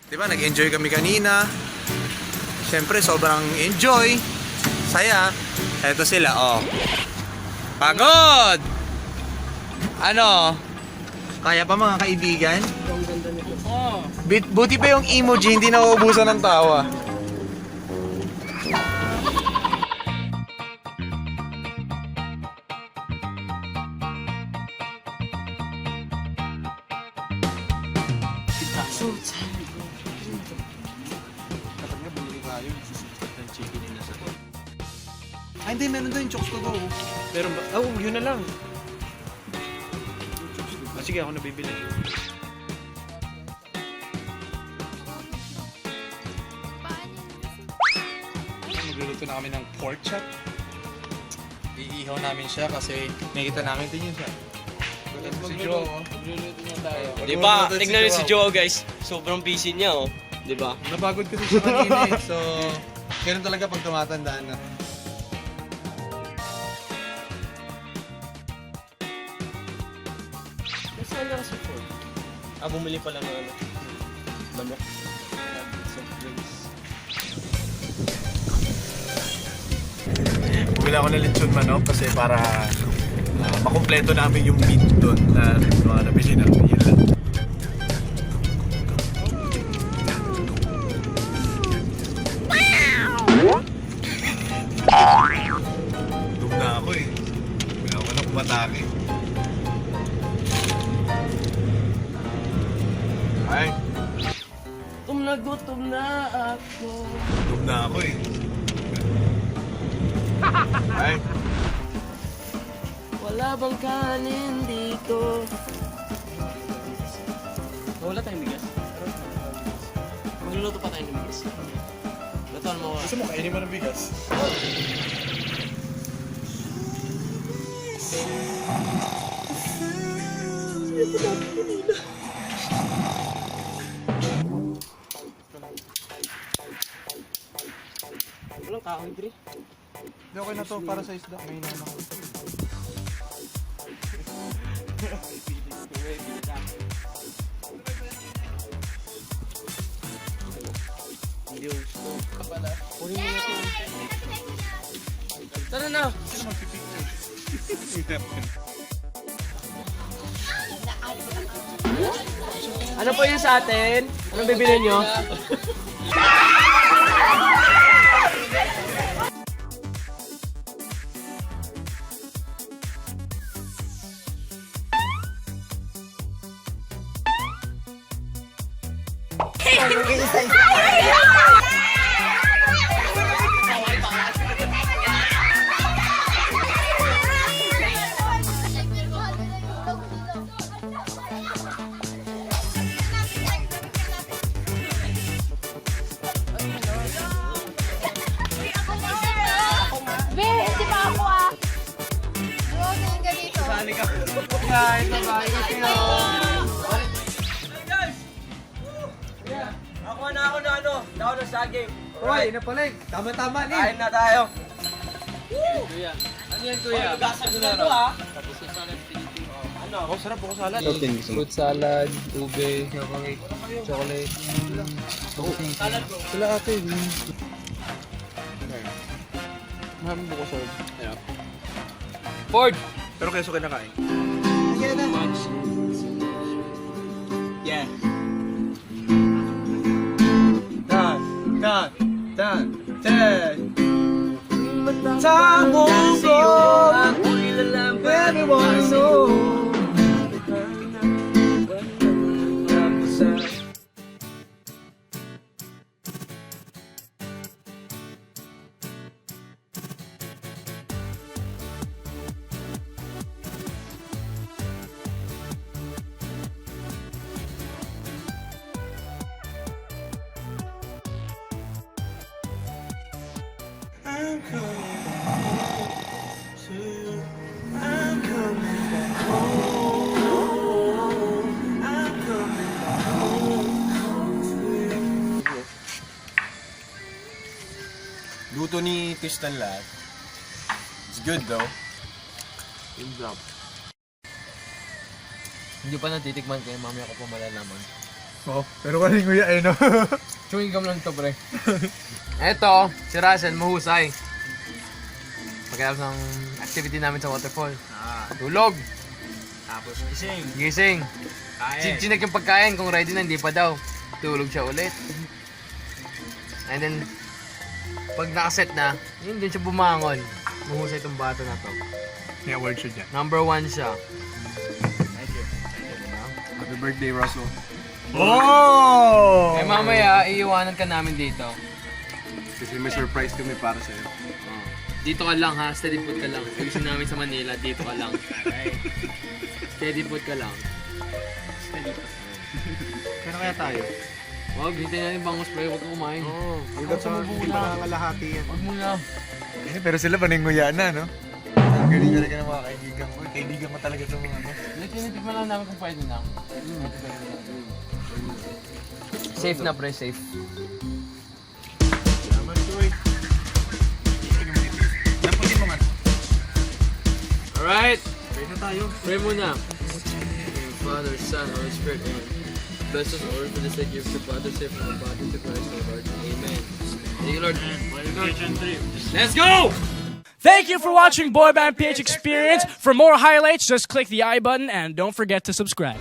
Diba, nag-enjoy kami kanina. Siyempre, sobrang enjoy. Saya. Eto sila, oh. Pagod! Ano? Kaya pa mga kaibigan? Ang ganda nito. Oh. Buti pa yung emoji, hindi nauubusan ng tawa. Ay, hindi, meron doon yung chokes ko to. Meron ba? Oh, yun na lang. Ah, sige, ako nabibili. Magluluto na kami ng pork chop. Iihaw namin siya kasi nakita namin din yun siya. Si Joe, oh. Magluluto na tayo. Di ba? Tignan niyo si Joe, guys. Sobrang busy niya, oh. Di ba? Napagod kasi siya kanina eh. So, ganun talaga pag tumatandaan na. Nasaan na kasi po? Ah, bumili pala ng ano. Manok. Bumili ako ng lechon manok kasi para makumpleto namin yung meat doon na mga nabili namin. Yun lang. Dug na ako eh. Wala ako na kumatake. Ay, Gutom na ako. dug na ako eh. Ay, Wala bang kanin dito? Wala tayong bigas. Magluluto pa tayo ng bigas. Lutuan mo. gusto mo kainin mo ng bigas? Walang kahoy, Dre. Hindi, okay na to para sa isda. May naman ako. Hindi yung gusto. Kunin mo na ito. Tara na! Sino magpipicture? Ano po yun sa atin? Anong bibili nyo? Guys, bye-bye. Ako na ano? Ako na sa game. Uy, napalig. Tama-tama ni. Kain na tayo. Kuya. Ano yan, kuya? Gasag na to, ha? Ano? Oh, sarap ako salad. Fruit salad, ube, chocolate. Salad ko. Sila ate. Maraming buko solve. Ford! Pero keso kinakain. Yeah. Sa mundo, Ako'y lalambing. everyone knows. I'm coming home to you. I'm coming back home. I'm coming back home to you. Luto ni Tristan lahat. It's good though. Yung job. Hindi pa natitikman kaya mamaya ko pa malalaman. Oh, pero kaling nguya eh, no? Chewing gum lang to, pre. Eto, si Russell, mahusay. Pagkatapos ng activity namin sa waterfall. Tulog, Tapos gising. gising. Kain. Chinek yung pagkain, kung ready na, hindi pa daw. Tulog siya ulit. And then, pag nakaset na, yun din siya bumangon. Mahusay itong bata na to. May award siya dyan. Number 1 siya. Thank you. Happy birthday, Russell. Oh! Eh mamaya, iiwanan ka namin dito. Kasi may surprise kami para sa'yo. Dito ka lang ha, steady put ka lang. Gusto namin sa Manila, dito ka lang. Steady put ka lang. Kaya kaya tayo? Wag, hintayin natin bangos pre, huwag ka kumain. Oo. Hanggang sa hindi pa nakakalahati yan. Wag muna. Pero sila paninguya na, no? Ang galing talaga ng mga kaibigan ko. Kaibigan mo talaga sa mga ano. Tinitikman lang namin kung pwede na. Safe na pre, safe. Salamat, Joy. Lamputin mo nga. Alright, Pwede na tayo. pray muna. Father, Son, Holy Spirit, Amen. Bless us, Lord, for this day gives to Father, save from the body to Christ, our Lord. Amen. Thank you, Lord. Let's go! Thank you for watching Boy Band PH Experience. For more highlights, just click the I button and don't forget to subscribe.